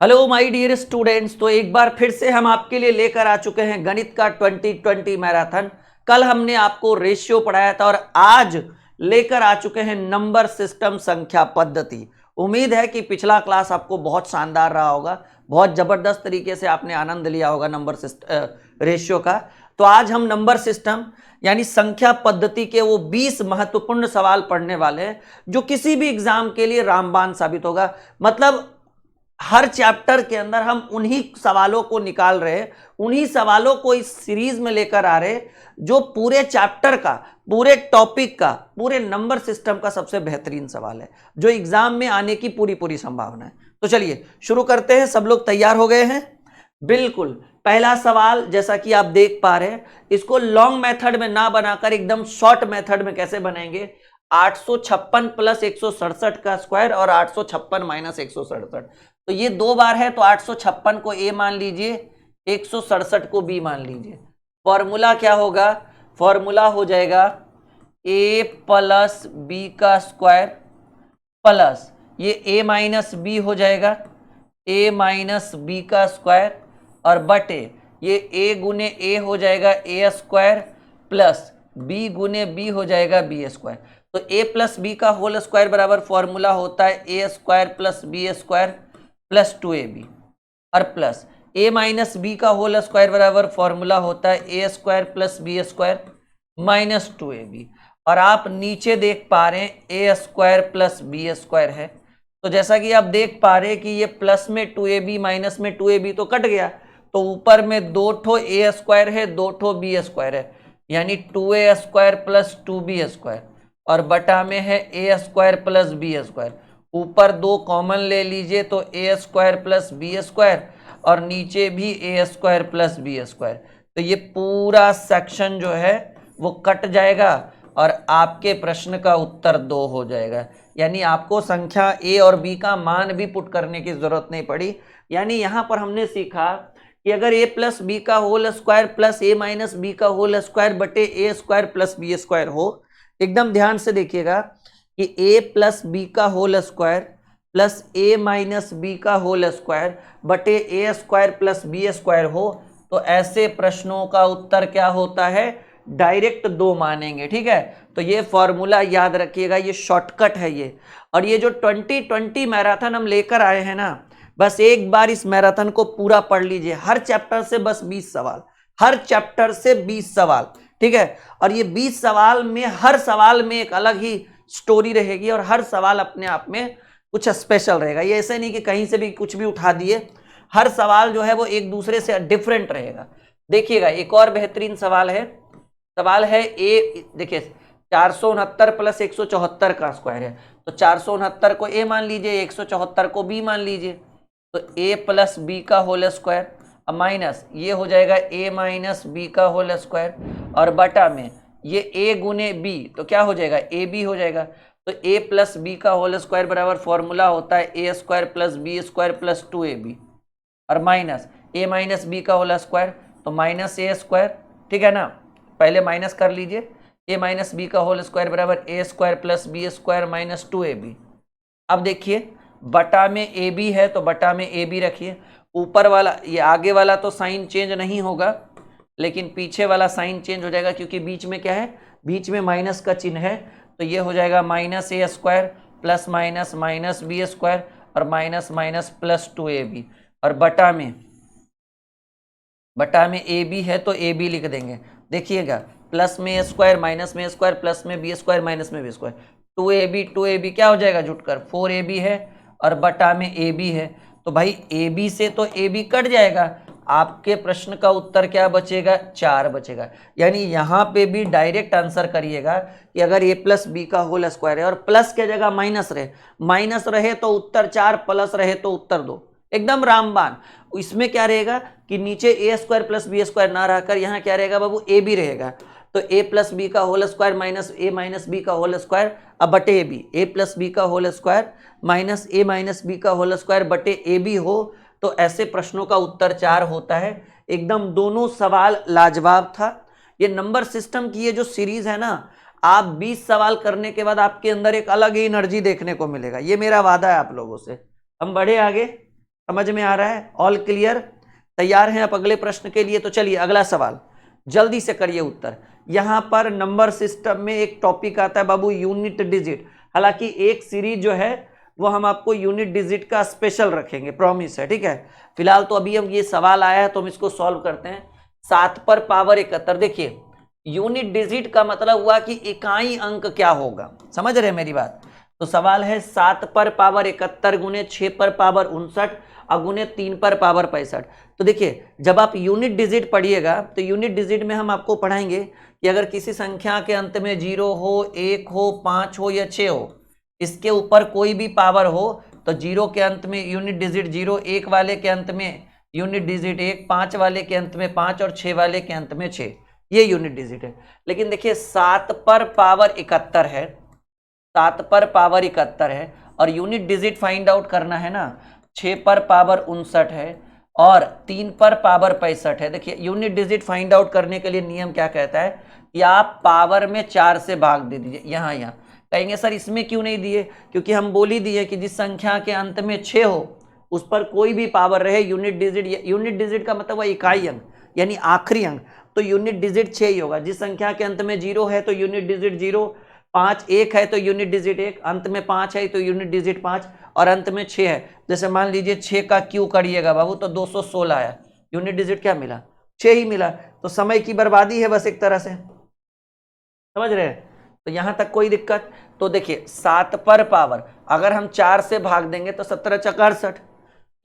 Hello my dear students. तो एक बार फिर से हम आपके लिए लेकर आ चुके हैं गणित का 2020 मैराथन। कल हमने आपको रेशियो पढ़ाया था और आज लेकर आ चुके हैं नंबर सिस्टम संख्या पद्धति। उम्मीद है कि पिछला क्लास आपको बहुत शानदार रहा होगा, बहुत जबरदस्त तरीके से आपने आनंद लिया होगा नंबर रेशियो का। तो आज हम नंबर सिस्टम यानी संख्या पद्धति के वो 20 महत्वपूर्ण सवाल पढ़ने वाले हैं जो किसी भी एग्जाम के लिए रामबाण साबित होगा। मतलब हर चैप्टर के अंदर हम उन्हीं सवालों को निकाल रहे हैं, उन्हीं सवालों को इस सीरीज में लेकर आ रहे हैं जो पूरे चैप्टर का, पूरे टॉपिक का, पूरे नंबर सिस्टम का सबसे बेहतरीन सवाल है जो एग्जाम में आने की पूरी पूरी संभावना है। तो चलिए शुरू करते हैं। सब लोग तैयार हो गए हैं? बिल्कुल। पहला सवाल जैसा कि आप देख पा रहे हैं, इसको लॉन्ग मेथड में ना बनाकर एकदम शॉर्ट मेथड में कैसे बनेंगे। 856 प्लस 167 का स्क्वायर और 856 माइनस 167, तो ये दो बार है तो 856 को ए मान लीजिए, 167 को बी मान लीजिए। फॉर्मूला क्या होगा? फॉर्मूला हो जाएगा ए प्लस बी का स्क्वायर प्लस ये ए माइनस बी हो जाएगा, ए माइनस बी का स्क्वायर और बटे ये ए गुने ए हो जाएगा ए स्क्वायर प्लस बी गुने बी हो जाएगा बी स्क्वायर। तो ए प्लस बी का होल स्क्वायर बराबर फॉर्मूला होता है A square plus B square plus 2ab और प्लस ए माइनस बी का होल स्क्वायर बराबर फॉर्मूला होता है A square plus B square minus 2ab। और आप नीचे देख पा रहे हैं A square plus B square है। तो जैसा कि आप देख पा रहे हैं कि ये प्लस में 2ab माइनस में 2ab तो कट गया, तो ऊपर में दो ठो ए स्क्वायर है, दो ठो बी स्क्वायर है, यानी 2a square plus 2b square और बटा में है A square plus B square. ऊपर दो कॉमन ले लीजिए तो ए स्क्वायर प्लस बी स्क्वायर और नीचे भी ए स्क्वायर प्लस बी स्क्वायर। तो ये पूरा सेक्शन जो है वो कट जाएगा और आपके प्रश्न का उत्तर 2 हो जाएगा। यानी आपको संख्या ए और बी का मान भी पुट करने की जरूरत नहीं पड़ी। यानी यहाँ पर हमने सीखा कि अगर ए प्लस बी का whole square plus A minus B का होल स्क्वायर बटे A square plus B square हो, एकदम ध्यान से देखिएगा कि a प्लस बी का whole square plus a minus B का होल स्क्वायर बटे A square plus B square हो, तो ऐसे प्रश्नों का उत्तर क्या होता है? डायरेक्ट 2 मानेंगे। ठीक है, तो ये फॉर्मूला याद रखिएगा, ये शॉर्टकट है ये। और ये जो 2020 मैराथन हम लेकर आए हैं ना, बस एक बार इस मैराथन को पूरा पढ़ लीजिए। हर चैप्टर से बस 20 सवाल, हर चैप्टर से 20 सवाल। ठीक है, और ये 20 सवाल में हर सवाल में एक अलग ही स्टोरी रहेगी और हर सवाल अपने आप में कुछ स्पेशल रहेगा। ये ऐसे नहीं कि कहीं से भी कुछ भी उठा दिए, हर सवाल जो है वो एक दूसरे से डिफरेंट रहेगा। देखिएगा एक और बेहतरीन सवाल है। सवाल है ए, देखिए 469 प्लस 174 का स्क्वायर है, तो 469 को ए मान लीजिए, 174 को बी मान लीजिए। तो ए प्लस बी का होल स्क्वायर अब माइनस ये हो जाएगा ए माइनस बी का होल स्क्वायर और बटा में ये a गुने बी, तो क्या हो जाएगा? ए बी हो जाएगा। तो a प्लस बी का होल स्क्वायर बराबर फॉर्मूला होता है A square plus B square plus 2ab और माइनस a माइनस बी का होल स्क्वायर, तो माइनस ए स्क्वायर। ठीक है ना, पहले माइनस कर लीजिए। a माइनस बी का होल स्क्वायर बराबर A square plus B square minus 2ab। अब देखिए बटा में ए बी है तो बटा में ए बी रखिए। ऊपर वाला ये आगे वाला तो साइन चेंज नहीं होगा, लेकिन पीछे वाला साइन चेंज हो जाएगा क्योंकि बीच में क्या है? बीच में माइनस का चिन्ह है। तो ये हो जाएगा minus A square plus minus minus B square और माइनस माइनस प्लस 2ab और बटा में ए बी है तो ए बी लिख देंगे। देखिएगा प्लस में ए स्क्वायर माइनस में ए स्क्वायर प्लस में बी स्क्वायर माइनस में बी स्क्वायर, 2ab क्या हो जाएगा जुटकर? 4ab है और बटा में ए बी है। तो भाई ए बी से तो ए बी कट जाएगा, आपके प्रश्न का उत्तर क्या बचेगा? 4 बचेगा। यानी यहाँ पे भी डायरेक्ट आंसर करिएगा कि अगर ए प्लस बी का होल स्क्वायर है और प्लस के जगह माइनस रहे तो उत्तर 4, प्लस रहे तो उत्तर 2, एकदम रामबाण। इसमें क्या रहेगा कि नीचे ए स्क्वायर प्लस बी स्क्वायर ना रहकर यहाँ क्या रहेगा बाबू? ए बी रहेगा। तो ए प्लस बी का whole square minus A minus B का होल स्क्वायर अब बटे A B, A plus B का whole square minus A minus B का होल स्क्वायर बटे ए बी हो, तो ऐसे प्रश्नों का उत्तर 4 होता है। एकदम दोनों सवाल लाजवाब था। ये नंबर सिस्टम की ये जो सीरीज है ना, आप 20 सवाल करने के बाद आपके अंदर एक अलग ही एनर्जी देखने को मिलेगा, ये मेरा वादा है आप लोगों से। हम बढ़े आगे। समझ में आ रहा है? All clear? तैयार हैं आप अगले प्रश्न के लिए? तो चलिए अगला सवाल जल्दी से करिए उत्तर। यहां पर नंबर सिस्टम में एक टॉपिक आता है बाबू, यूनिट डिजिट। हालांकि एक सीरीज जो है वो हम आपको यूनिट डिजिट का स्पेशल रखेंगे, प्रॉमिस है, ठीक है। फिलहाल तो अभी हम ये सवाल आया है तो हम इसको सॉल्व करते हैं। 7 पर पावर 71, देखिए यूनिट डिजिट का मतलब हुआ कि इकाई अंक क्या होगा, समझ रहे हैं मेरी बात? तो सवाल है 7 पर पावर 71 गुने 6 पर पावर 59 और गुने 3 पर पावर 65। तो देखिए जब आप यूनिट डिजिट पढ़िएगा तो यूनिट डिजिट में हम आपको पढ़ाएंगे कि अगर किसी संख्या के अंत में 0 हो, 1 हो, 5 हो या 6 हो, इसके ऊपर कोई भी पावर हो तो 0 के अंत में यूनिट डिजिट 0, 1 वाले के अंत में यूनिट डिजिट 1, 5 वाले के अंत में 5 और 6 वाले के अंत में 6, ये यूनिट डिजिट है। लेकिन देखिए 7 पर पावर 71 है, 7 पर पावर 71 है और यूनिट डिजिट फाइंड आउट करना है ना, 6 पर पावर 59 है और 3 पर पावर 65 है। देखिए यूनिट डिजिट फाइंड आउट करने के लिए नियम क्या कहता है कि आप पावर में 4 से भाग दे दीजिए। यहाँ कहेंगे सर इसमें क्यों नहीं दिए, क्योंकि हम बोल ही दिए कि जिस संख्या के अंत में 6 हो उस पर कोई भी पावर रहे, यूनिट डिजिट का मतलब इकाई अंक यानी आखिरी अंक, तो यूनिट डिजिट 6 ही होगा। जिस संख्या के अंत में 0 है तो यूनिट डिजिट 0, 5 1 है तो यूनिट डिजिट 1, अंत में 5 है तो यूनिट डिजिट 5 और अंत में 6 है। जैसे मान लीजिए 6 का क्यू करिएगा बाबू तो 216 आया, यूनिट डिजिट क्या मिला? 6 ही मिला। तो समय की बर्बादी है बस एक तरह से, समझ रहे हैं? तो यहां तक कोई दिक्कत? तो देखिए 7 पर पावर अगर हम 4 से भाग देंगे तो 17 चक 68,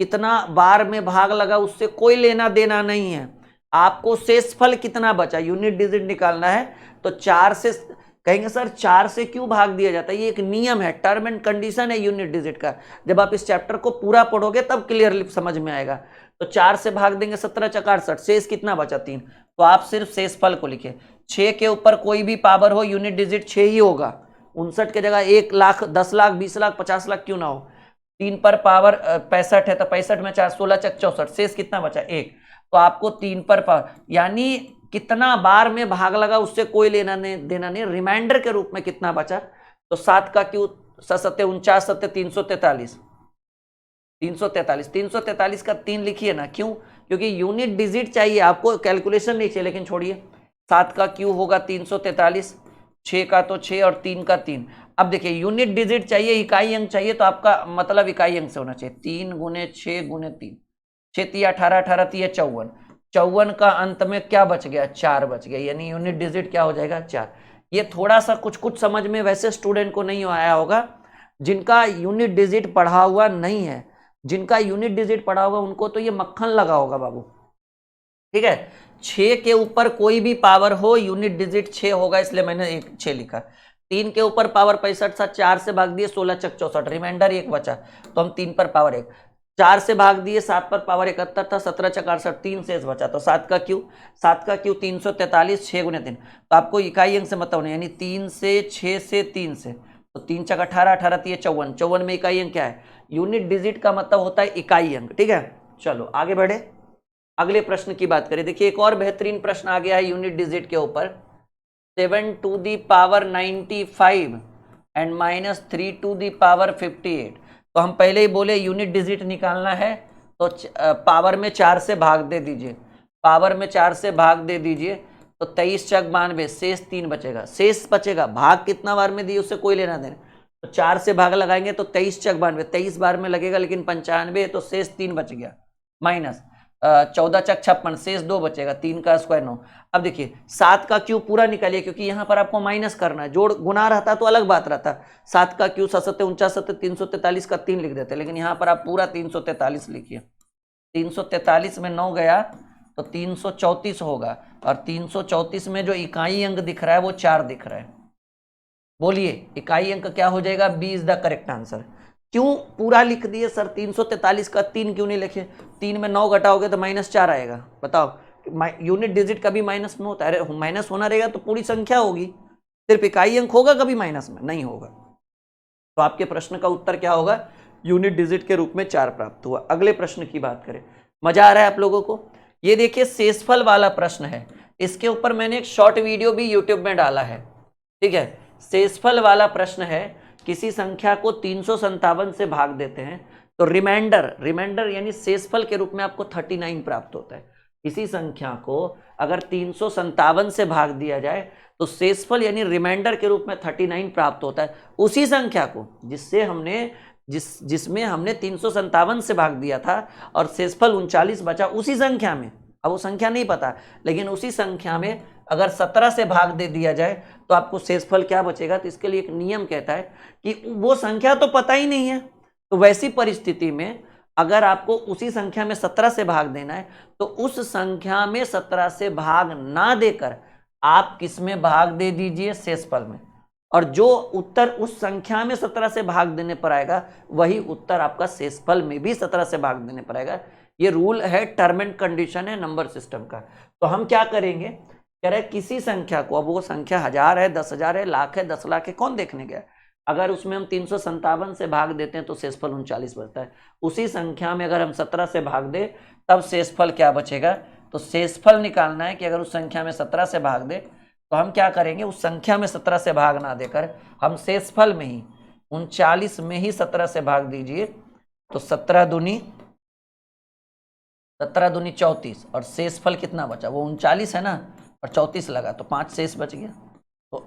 कितना बार में भाग लगा उससे कोई लेना देना नहीं है। आपको शेषफल कितना बचा यूनिट डिजिट निकालना है। तो 4 से, कहेंगे सर 4 से क्यों भाग दिया जाता है? ये एक नियम है, टर्म एंड कंडीशन है यूनिट डिजिट का। जब आप इस चैप्टर को पूरा पढ़ोगे तब क्लियरली समझ में आएगा। तो 4 से भाग देंगे 17 चक 68, शेष कितना बचा? 3। तो आप सिर्फ शेषफल को लिखिए। 6 के ऊपर कोई भी पावर हो यूनिट डिजिट 6 ही होगा। 59 के जगह 1 लाख, 10 लाख, 20 लाख, 50 लाख क्यों ना हो। 3 पर पावर 65 है तो 65 में 4, 16 चक 64, शेष कितना बचा? 1। तो आपको 3 पर पावर यानी कितना बार में भाग लगा उससे कोई लेना देना नहीं, रिमाइंडर के रूप में कितना बचा। तो 7 का क्यू 7 49 7 343, 343 का 3 लिखिए ना। क्यों? क्योंकि यूनिट डिजिट चाहिए आपको, कैलकुलेशन नहीं चाहिए। लेकिन छोड़िए, 7 का क्यू होगा 343, 6 का तो 6 और 3 का 3। अब देखिए यूनिट डिजिट चाहिए, इकाई अंक चाहिए, तो आपका मतलब इकाई अंक से होना चाहिए। 3 गुने 6 गुने 3, 6 तिया 18, 18 तिया 54, 54 का अंत में क्या बच गया? 4 बच गया, यानी यूनिट डिजिट क्या हो जाएगा? 4। ये थोड़ा सा कुछ समझ में वैसे स्टूडेंट को नहीं आया होगा जिनका यूनिट डिजिट पढ़ा हुआ नहीं है। जिनका यूनिट डिजिट पढ़ा हुआ उनको तो ये मक्खन लगा होगा बाबू, ठीक है। 6 के ऊपर कोई भी पावर हो यूनिट डिजिट 6 होगा, इसलिए मैंने 6 लिखा। 3 के ऊपर पावर 65 था, 4 से भाग दिए 16 चक 64, रिमाइंडर 1 बचा तो हम 3 पर पावर 1, 4 से भाग दिए 7 पर पावर 71 था, 17 चक 68, 3 शेष बचा। तो 7 का क्यू 343, 6 गुने 3। तो आपको इकाई अंक से मतलब नहीं, यानी 3 से 6 से 3 से, तो 3 चक 18, 18 तिया 54, 54 में इकाई अंक क्या है? यूनिट डिजिट का मतलब होता है इकाई अंक, ठीक है। चलो आगे बढ़े, अगले प्रश्न की बात करें। देखिए एक और बेहतरीन प्रश्न आ गया है यूनिट डिजिट के ऊपर। 7 to the power 95 and -3 to the power 58। तो हम पहले ही बोले यूनिट डिजिट निकालना है तो पावर में 4 से भाग दे दीजिए, पावर में 4 से भाग दे दीजिए तो 23 चक 92, शेष 3 बचेगा। शेष बचेगा, भाग कितना बार में दिए उससे कोई लेना देना। तो 4 से भाग लगाएंगे तो 23 चक 92, 23 बार में लगेगा लेकिन 95 तो शेष 3 बच गया, माइनस 14 चक 56, शेष 2 बचेगा, 3 का स्क्वायर 9। अब देखिए 7 का क्यू पूरा निकालिए, क्योंकि यहाँ पर आपको माइनस करना है, जोड़ गुना रहता तो अलग बात रहता। 7 का क्यू 7 49 343 का 3 लिख देते, लेकिन यहाँ पर आप पूरा 343 लिखिए। 343 में 9 गया तो 334 होगा, और 334 में जो इकाई अंक दिख रहा है वो 4 दिख रहा है। बोलिए इकाई अंक क्या हो जाएगा? B is the correct answer. क्यों पूरा लिख दिए सर? 343 का 3 क्यों नहीं लिखे? 3 में 9 घटाओगे तो -4 आएगा। बताओ, यूनिट डिजिट कभी माइनस में होता है? अरे माइनस होना रहेगा तो पूरी संख्या होगी, सिर्फ इकाई अंक होगा कभी माइनस में नहीं होगा। तो आपके प्रश्न का उत्तर क्या होगा? यूनिट डिजिट के रूप में 4 प्राप्त हुआ। अगले प्रश्न की बात करें, मजा आ रहा है आप लोगों को? ये देखिए शेषफल वाला प्रश्न है, इसके ऊपर मैंने एक शॉर्ट वीडियो भी यूट्यूब में डाला है, ठीक है। शेषफल वाला प्रश्न है, किसी संख्या को 357 से भाग देते हैं तो रिमाइंडर यानी शेषफल के रूप में आपको 39 प्राप्त होता है। इसी संख्या को अगर 357 से भाग दिया जाए तो शेषफल यानी रिमाइंडर के रूप में 39 प्राप्त होता है। उसी संख्या को जिसमें हमने 357 से भाग दिया था और शेषफल 39 बचा, उसी संख्या में, अब वो संख्या नहीं पता, लेकिन उसी संख्या में अगर 17 से भाग दे दिया जाए तो आपको शेषफल क्या बचेगा। तो इसके लिए एक नियम कहता है कि वो संख्या तो पता ही नहीं है, तो वैसी परिस्थिति में अगर आपको उसी संख्या में 17 से भाग देना है तो उस संख्या में 17 से भाग ना देकर आप किस में भाग दे दीजिए, शेषफल में। और जो उत्तर उस संख्या में 17 से भाग देने पर आएगा वही उत्तर आपका शेषफल में भी 17 से भाग देने पर आएगा। ये रूल है, टर्म एंड कंडीशन है नंबर सिस्टम का। तो हम क्या करेंगे, कह रहे किसी संख्या को, अब वो संख्या 1000 है, 10,000 है, लाख है, 10 लाख है, कौन देखने गया, अगर उसमें हम 357 से भाग देते हैं तो शेषफल 39 बचता है। उसी संख्या में अगर हम 17 से भाग दें तब शेषफल क्या बचेगा। तो शेषफल निकालना है कि अगर उस संख्या में 17 से भाग दे तो हम क्या करेंगे, उस संख्या में 17 से भाग ना देकर हम शेषफल में ही 39 में ही 17 से भाग दीजिए। तो 17 दूनी 34 और शेषफल कितना बचा, वो 39 है ना, और 34 लगा तो 5 शेष बच गया। तो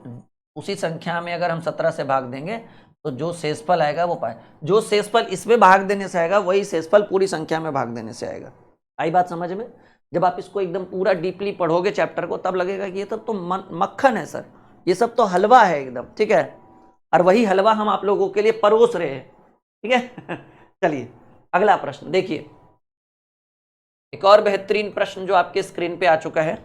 उसी संख्या में अगर हम 17 से भाग देंगे तो जो शेषफल आएगा वो पाए, जो शेषफल इसमें भाग देने से आएगा वही शेषफल पूरी संख्या में भाग देने से आएगा। आई बात समझ में। जब आप इसको एकदम पूरा डीपली पढ़ोगे चैप्टर को तब लगेगा कि ये सब तो मक्खन है सर, ये सब तो हलवा है एकदम, ठीक है। और वही हलवा हम आप लोगों के लिए परोस रहे हैं, ठीक है। चलिए अगला प्रश्न देखिए, एक और बेहतरीन प्रश्न जो आपके स्क्रीन पे आ चुका है।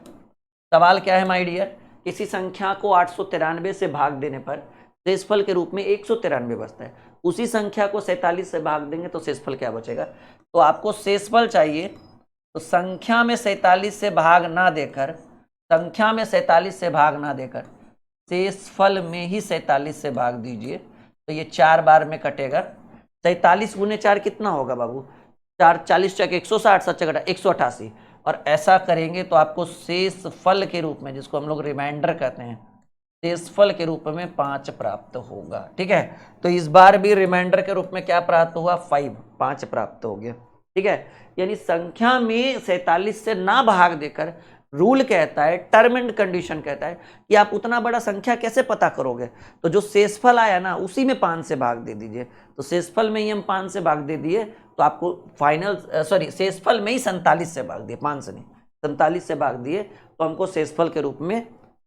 सवाल क्या है माय डियर, किसी संख्या को 893 से भाग देने पर शेषफल के रूप में 193 बचता है। उसी संख्या को 47 से भाग देंगे तो शेषफल क्या बचेगा। तो आपको शेषफल चाहिए, तो संख्या में 47 से भाग ना देकर, संख्या में 47 से भाग ना देकर शेषफल में ही 47 से भाग दीजिए। तो ये 4 बार में कटेगा। 47 गुने 4 कितना होगा बाबू, 4 40 चक 160, 7 चक 188। और ऐसा करेंगे तो आपको शेषफल के रूप में, जिसको हम लोग रिमाइंडर कहते हैं, शेषफल के रूप में 5 प्राप्त होगा, ठीक है। तो इस बार भी रिमाइंडर के रूप में क्या प्राप्त हुआ, 5 प्राप्त हो गया, ठीक है। यानी संख्या में 47 से ना भाग देकर रूल कहता है, टर्म एंड कंडीशन कहता है कि आप उतना बड़ा संख्या कैसे पता करोगे। तो जो शेषफल आया ना उसी में 5 से भाग दे दीजिए। तो शेषफल में ही हम 5 से भाग दे दिए तो आपको शेषफल में ही 47 से भाग दिए, 5 से नहीं 47 से भाग दिए तो हमको शेषफल के रूप में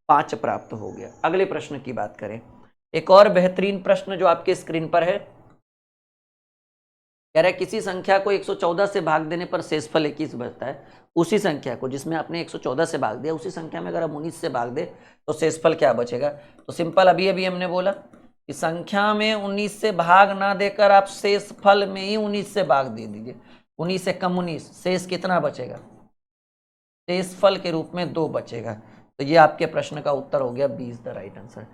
5 प्राप्त हो गया। अगले प्रश्न की बात करें, एक और बेहतरीन प्रश्न जो आपके स्क्रीन पर है, कह रहा है किसी संख्या को 114 से भाग देने पर शेषफल 21 बचता है। उसी संख्या को जिसमें आपने 114 से भाग दिया, उसी संख्या में अगर हम 19 से भाग दे तो शेषफल क्या बचेगा। तो सिंपल अभी हमने बोला कि संख्या में 19 से भाग ना देकर आप शेषफल में ही 19 से भाग दे दीजिए। 19 से कम 19, शेष कितना बचेगा, शेषफल के रूप में 2 बचेगा। तो ये आपके प्रश्न का उत्तर हो गया 20 द राइट आंसर।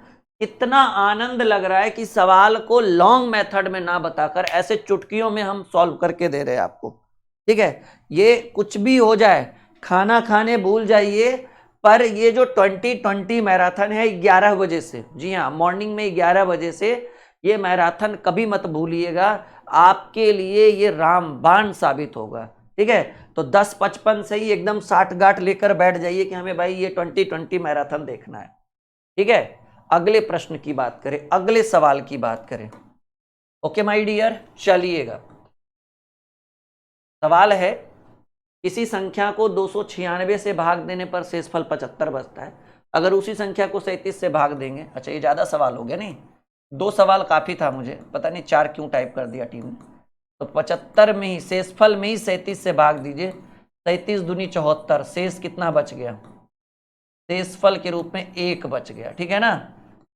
कितना आनंद लग रहा है कि सवाल को लॉन्ग मेथड में ना बताकर ऐसे चुटकियों में हम सॉल्व करके दे रहे हैं आपको, ठीक है। ये कुछ भी हो जाए, खाना खाने भूल जाइए, पर ये जो 2020 मैराथन है 11 बजे से, जी हाँ मॉर्निंग में 11 बजे से ये मैराथन कभी मत भूलिएगा, आपके लिए ये रामबाण साबित होगा, ठीक है। तो 10:55 से ही एकदम 60 गांठ लेकर बैठ जाइए कि हमें भाई ये 2020 मैराथन देखना है, ठीक है। अगले प्रश्न की बात करें, अगले सवाल की बात करें। ओके माय डियर, चलिएगा सवाल है, किसी संख्या को 296 से भाग देने पर शेषफल 75 बचता है। अगर उसी संख्या को 37 से भाग देंगे, अच्छा ये ज्यादा सवाल हो गया, नहीं 2 सवाल काफी था, मुझे पता नहीं 4 क्यों टाइप कर दिया टीम ने। तो 75 में ही शेषफल में ही 37 से भाग दीजिए। 37 दूनी 74, शेष कितना बच गया, शेषफल के रूप में 1 बच गया, ठीक है ना।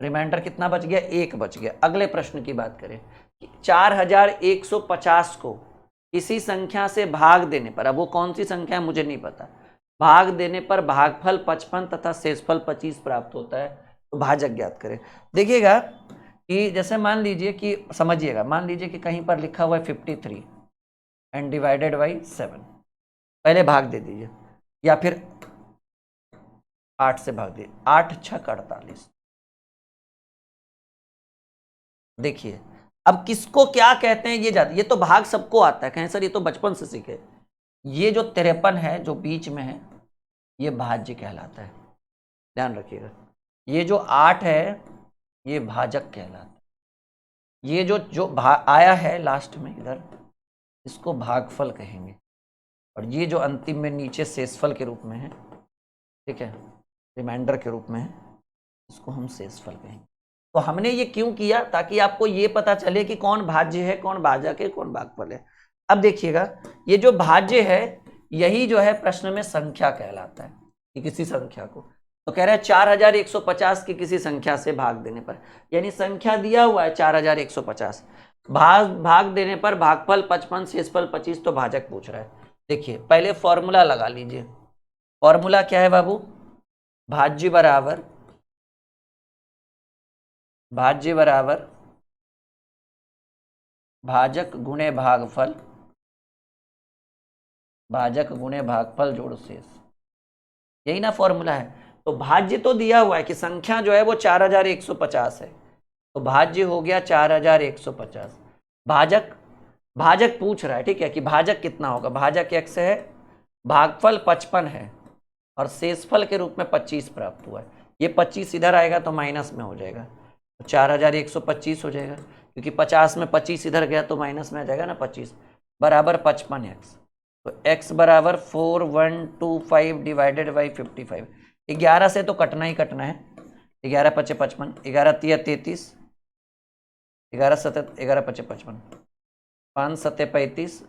रिमाइंडर कितना बच गया, 1 बच गया। अगले प्रश्न की बात करें, 4150 को किसी संख्या से भाग देने पर, अब वो कौन सी संख्या है मुझे नहीं पता, भाग देने पर भागफल 55 तथा शेषफल 25 प्राप्त होता है। तो भाजक ज्ञात करें। देखिएगा कि जैसे मान लीजिए कि, समझिएगा, मान लीजिए कि कहीं पर लिखा हुआ है 53 एंड डिवाइडेड बाई 7, पहले भाग दे दीजिए, या फिर 8 से भाग दीजिए, 8 6 48। देखिए अब किसको क्या कहते हैं ये तो भाग सबको आता है, कहें सर ये तो बचपन से सीखे। ये जो 53 है जो बीच में है ये भाज्य कहलाता है, ध्यान रखिएगा। ये जो 8 है ये भाजक कहलाता है। ये जो आया है लास्ट में इधर, इसको भागफल कहेंगे। और ये जो अंतिम में नीचे शेषफल के रूप में है, ठीक है, रिमाइंडर के रूप में है, इसको हम शेषफल कहेंगे। तो हमने ये क्यों किया, ताकि आपको ये पता चले कि कौन भाज्य है, कौन भाजक है, कौन भागफल है। अब देखिएगा, ये जो भाज्य है यही जो है प्रश्न में संख्या कहलाता है, कि किसी संख्या को। तो कह रहा है 4150 की किसी संख्या से भाग देने पर, यानी संख्या दिया हुआ है 4150, भाग देने पर भागफल 55, शेषफल 25, तो भाजक पूछ रहा है। देखिए पहले फॉर्मूला लगा लीजिए। फॉर्मूला क्या है बाबू, भाज्य बराबर भाजक गुणे भागफल, भाजक गुणे भागफल जोड़ शेष, यही ना फॉर्मूला है। तो भाज्य तो दिया हुआ है कि संख्या जो है वो 4150 है, तो भाज्य हो गया 4150। भाजक पूछ रहा है, ठीक है, कि भाजक कितना होगा। भाजक x है, भागफल 55 है और शेषफल के रूप में 25 प्राप्त हुआ है। ये 25 इधर आएगा तो माइनस में हो जाएगा, तो 4125 हो जाएगा, क्योंकि 50 में 25 इधर गया तो माइनस में आ जाएगा ना 25, बराबर 55x। तो x बराबर 4125 डिवाइडेड बाई 55। 11 से तो कटना ही कटना है, 11 पचे 55, 11 तिया 33, 11 सत 11 पचे 55, 5 सत्ते 35,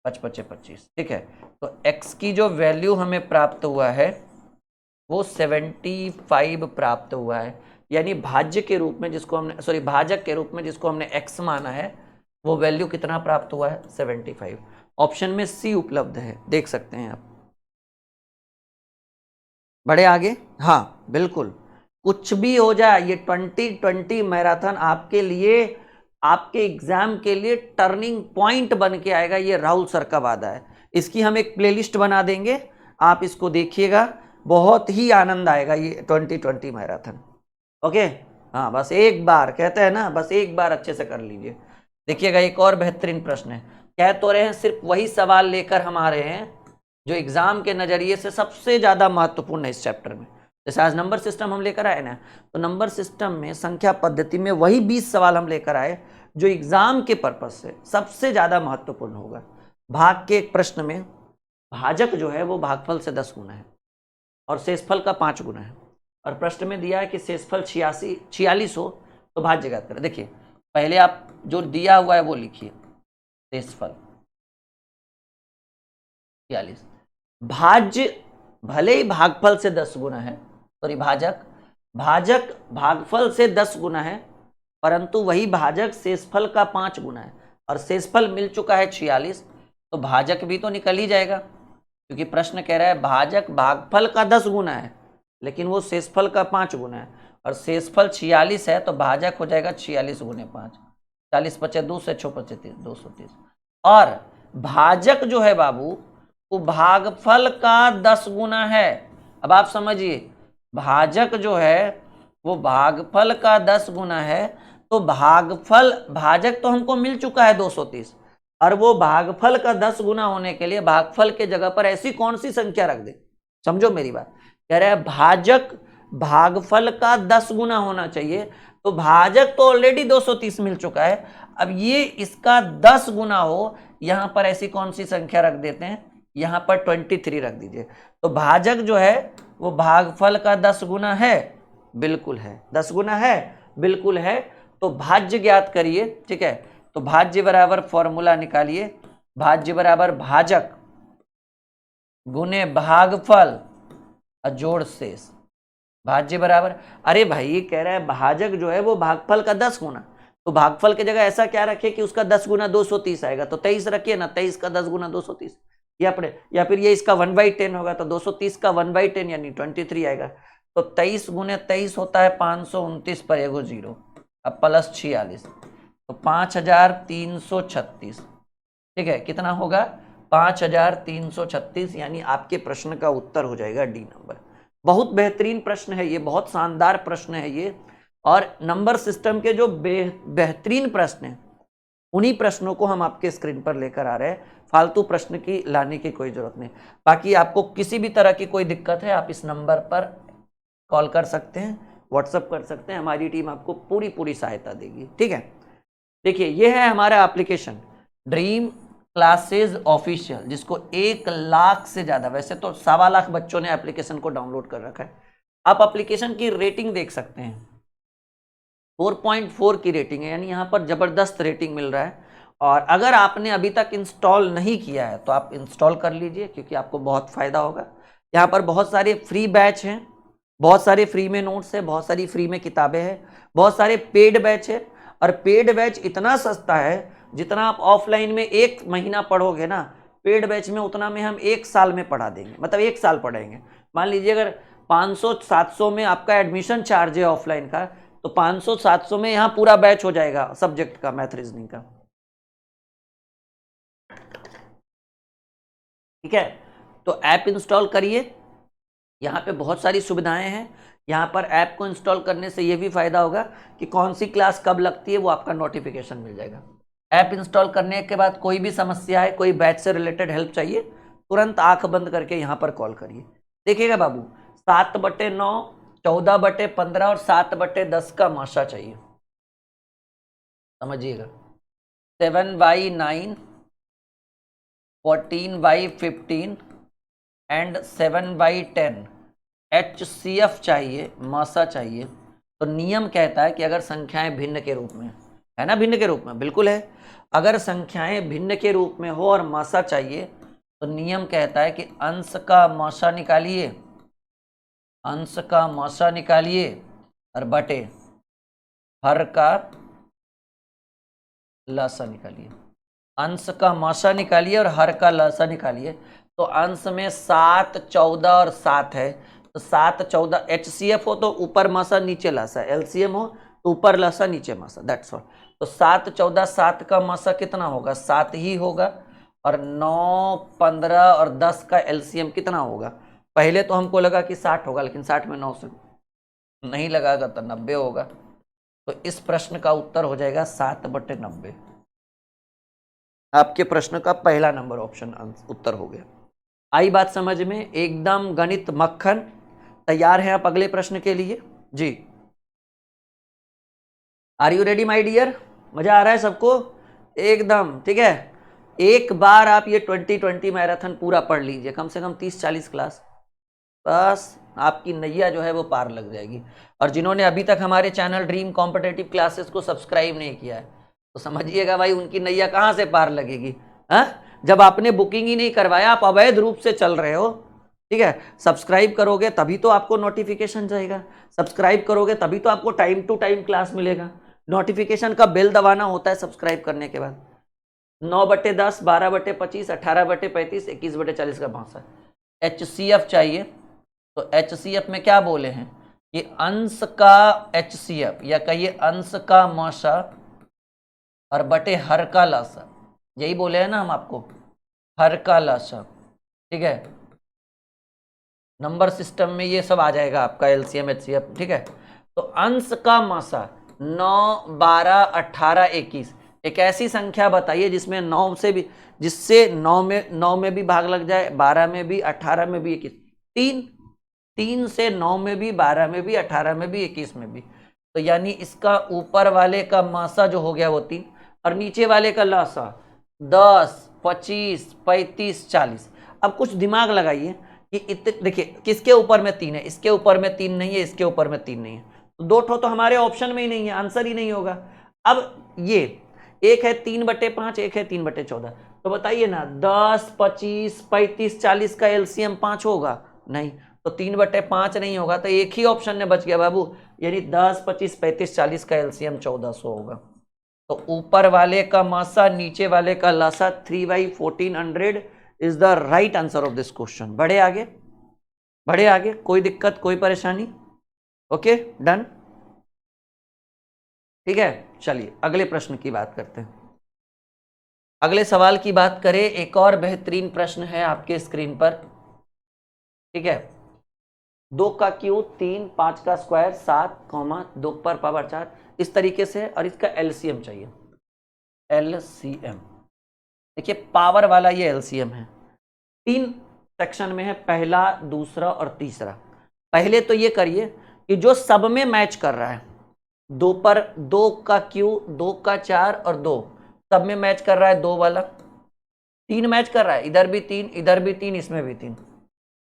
5 पचे 25, ठीक है। तो x की जो वैल्यू हमें प्राप्त हुआ है वो 75 प्राप्त हुआ है, यानी भाज्य के रूप में जिसको हमने भाजक के रूप में जिसको हमने x माना है वो वैल्यू कितना प्राप्त हुआ है, 75। ऑप्शन में सी उपलब्ध है, देख सकते हैं आप। बढ़े आगे, हाँ बिल्कुल, कुछ भी हो जाए, ये 2020 मैराथन आपके लिए, आपके एग्जाम के लिए टर्निंग पॉइंट बन के आएगा। ये राहुल सर का वादा है। इसकी हम एक प्लेलिस्ट बना देंगे, आप इसको देखिएगा, बहुत ही आनंद आएगा ये 2020 मैराथन। ओके, हाँ बस एक बार, कहते हैं ना, बस एक बार अच्छे से कर लीजिए। देखिएगा एक और बेहतरीन प्रश्न है, कह तो रहे हैं सिर्फ वही सवाल लेकर हम आ रहे हैं जो एग्जाम के नजरिए से सबसे ज्यादा महत्वपूर्ण है इस चैप्टर में। जैसे आज नंबर सिस्टम हम लेकर आए ना, तो नंबर सिस्टम में संख्या पद्धति में वही 20 सवाल हम लेकर आए जो एग्जाम के पर्पज से सबसे ज्यादा महत्वपूर्ण होगा। भाग के एक प्रश्न में भाजक जो है वो भागफल से 10 गुना है और शेषफल का 5 गुना है, और प्रश्न में दिया है कि शेषफल 46 हो तो भाज्य ज्ञात करें। देखिए पहले आप जो दिया हुआ है वो लिखिए, शेषफल 46, भाज्य भले ही भागफल से 10 गुना है, सॉरी भाजक भागफल से 10 गुना है, परंतु वही भाजक शेषफल का 5 गुना है, और शेषफल मिल चुका है 46, तो भाजक भी तो निकल ही जाएगा, क्योंकि प्रश्न कह रहा है भाजक भागफल का 10 गुना है लेकिन वो शेषफल का 5 गुना है, और शेषफल 46 है तो भाजक हो जाएगा 46 गुने 5, 40 पचे 2 से 6 पचे 30, 230। और भाजक जो है बाबू वो भागफल का 10 गुना है। अब आप समझिए, भाजक जो है वो भागफल का 10 गुना है, तो भाजक तो हमको मिल चुका है 230, और वो भागफल का 10 गुना होने के लिए भागफल के जगह पर ऐसी कौन सी संख्या रख दे, समझो मेरी बात। कह रहा है भाजक भागफल का 10 गुना होना चाहिए, तो भाजक तो ऑलरेडी 230 मिल चुका है, अब ये इसका 10 गुना हो, यहां पर ऐसी कौन सी संख्या रख देते हैं, यहां पर 23 रख दीजिए। तो भाजक जो है वो भागफल का 10 गुना है, बिल्कुल है, 10 गुना है, बिल्कुल है। तो भाज्य ज्ञात करिए, ठीक है। तो भाज्य बराबर फॉर्मूला निकालिए, भाज्य बराबर भाजक गुने भागफल जोड़ शेष, भाज्य बराबर, अरे भाई ये कह रहा है भाजक जो है वो भागफल का 10 गुना, तो भागफल की जगह ऐसा क्या रखे कि उसका 10 गुना 230 आएगा, तो 23 रखिए ना, 23 का 10 गुना 230, या फिर ये इसका 1/10 होगा, तो 230 का 1/10 यानी 23 आएगा। तो 23 गुने 23 होता है 529 पर एगो 0, अब प्लस 46, तो 5336, ठीक है, कितना होगा 5336, यानी आपके प्रश्न का उत्तर हो जाएगा डी नंबर। बहुत बेहतरीन प्रश्न है ये, बहुत शानदार प्रश्न है ये, और नंबर सिस्टम के जो बेहतरीन प्रश्न है उन्हीं प्रश्नों को हम आपके स्क्रीन पर लेकर आ रहे हैं, फालतू प्रश्न की लाने की कोई जरूरत नहीं। बाकी आपको किसी भी तरह की कोई दिक्कत है आप इस नंबर पर कॉल कर सकते हैं, व्हाट्सअप कर सकते हैं, हमारी टीम आपको पूरी सहायता देगी। ठीक है, देखिए ये है हमारा एप्लीकेशन ड्रीम क्लासेस ऑफिशियल, जिसको 1 लाख से ज्यादा, वैसे तो 1.25 लाख बच्चों ने एप्लीकेशन को डाउनलोड कर रखा है। आप एप्लीकेशन की रेटिंग देख सकते हैं, 4.4 की रेटिंग है, यानी यहाँ पर जबरदस्त रेटिंग मिल रहा है। और अगर आपने अभी तक इंस्टॉल नहीं किया है तो आप इंस्टॉल कर लीजिए, क्योंकि आपको बहुत फायदा होगा। यहाँ पर बहुत सारे फ्री बैच हैं, बहुत सारे फ्री में नोट्स है, बहुत सारी फ्री में किताबें हैं, बहुत सारे पेड बैच है। और पेड बैच इतना सस्ता है, जितना आप ऑफलाइन में 1 महीना पढ़ोगे ना, पेड बैच में उतना में हम 1 साल में पढ़ा देंगे, मतलब 1 साल पढ़ाएंगे। मान लीजिए अगर 500-700 में आपका एडमिशन चार्ज है ऑफलाइन का, तो 500-700 में यहाँ पूरा बैच हो जाएगा सब्जेक्ट का, मैथ रीजनिंग का। ठीक है, तो ऐप इंस्टॉल करिए, यहाँ पे बहुत सारी सुविधाएं हैं। यहाँ पर ऐप को इंस्टॉल करने से ये भी फायदा होगा कि कौन सी क्लास कब लगती है वो आपका नोटिफिकेशन मिल जाएगा। ऐप इंस्टॉल करने के बाद कोई भी समस्या है, कोई बैच से रिलेटेड हेल्प चाहिए, तुरंत आंख बंद करके यहाँ पर कॉल करिए। देखिएगा बाबू, 7/9, 14/15 और 7/10 का माशा चाहिए, समझिएगा। 7/9, 14/15 एंड 7/10 HCF चाहिए, मासा चाहिए। तो नियम कहता है कि अगर संख्याएं भिन्न के रूप में है ना, भिन्न के रूप में बिल्कुल है, अगर संख्याएं भिन्न के रूप में हो और मासा चाहिए तो नियम कहता है कि अंश का मासा निकालिए, अंश का मासा निकालिए और बटे हर का लसा निकालिए। अंश का मासा निकालिए और हर का लसा निकालिए। तो अंश में 7, 14 और 7 है, तो 7, 14 HCF हो तो ऊपर मासा नीचे लासा, LCM हो तो ऊपर लासा नीचे मासा, दैट्स ऑल। तो 7, 14, 7 का मासा कितना होगा, 7 ही होगा। और 9, 15 और 10 का LCM कितना होगा। पहले तो हमको लगा कि 60 होगा, लेकिन 60 में 9 से नहीं लगाएगा तो 90 होगा। तो इस प्रश्न का उत्तर हो जाएगा 7/90। आपके प्रश्न का पहला नंबर ऑप्शन उत्तर हो गया। आई बात समझ में, एकदम गणित मक्खन। तैयार हैं आप अगले प्रश्न के लिए जी? Are you ready my dear? मजा आ रहा है सबको एकदम? ठीक है, एक बार आप ये 2020 मैराथन पूरा पढ़ लीजिए, कम से कम 30-40 क्लास, बस आपकी नैया जो है वो पार लग जाएगी। और जिन्होंने अभी तक हमारे चैनल ड्रीम कॉम्पिटेटिव क्लासेस को सब्सक्राइब नहीं किया है तो समझिएगा भाई उनकी नैया कहाँ से पार लगेगी। हाँ, जब आपने बुकिंग ही नहीं करवाया, आप अवैध रूप से चल रहे हो। ठीक है, सब्सक्राइब करोगे तभी तो आपको नोटिफिकेशन जाएगा, सब्सक्राइब करोगे तभी तो आपको टाइम टू टाइम क्लास मिलेगा। नोटिफिकेशन का बेल दबाना होता है सब्सक्राइब करने के बाद। 9/10, 12/25, 18/35, 21/40 का भाषा HCF चाहिए। तो HCF में क्या बोले हैं कि अंश का HCF, या कहिए अंश का माशा और बटे हर का लासा, यही बोले हैं ना हम आपको, हर का लासा। ठीक है, नंबर सिस्टम में ये सब आ जाएगा आपका LCM HCF। ठीक है, तो अंश का मासा 9, 12, 18, 21, एक ऐसी संख्या बताइए जिसमें 9 से भी, जिससे 9 में भी भाग लग जाए, 12 में भी, 18 में भी, 21, 3 से 9 में भी, 12 में भी, 18 में भी, 21 में भी। तो यानी इसका ऊपर वाले का मासा जो हो गया वो 3, और नीचे वाले का लासा 10, 25, 35, 40। अब कुछ दिमाग लगाइए कि इतने, देखिए किसके ऊपर में 3 है, इसके ऊपर में 3 नहीं है, इसके ऊपर में 3 नहीं है, तो 2 ठो तो हमारे ऑप्शन में ही नहीं है, आंसर ही नहीं होगा। अब ये एक है 3/5, एक है 3/14, तो बताइए ना 10, 25, 35, 40 का LCM 5 होगा? नहीं, तो 3/5 नहीं होगा, तो एक ही ऑप्शन में बच गया बाबू, यानी 10, 25, 35, 40 का LCM 1400 होगा। तो ऊपर वाले का मासा, नीचे वाले का लासा, 3/1400 is the right answer of this question. बढ़े आगे, बढ़े आगे, कोई दिक्कत, कोई परेशानी? Okay, done. ठीक है, चलिए अगले प्रश्न की बात करते हैं। अगले सवाल की बात करें, एक और बेहतरीन प्रश्न है आपके स्क्रीन पर। ठीक है, 2 का क्यूब 3, 5 का स्क्वायर 7, 2 पर पावर 4, इस तरीके से, और इसका LCM चाहिए। LCM। देखिए पावर वाला ये LCM है, 3 सेक्शन में है, पहला, दूसरा और तीसरा। पहले तो ये करिए कि जो सब में मैच कर रहा है, 2 पर 2 का Q, 2 का 4 और 2 सब में मैच कर रहा है, 2 वाला। 3 मैच कर रहा है, इधर भी 3, इधर भी 3, इसमें भी 3,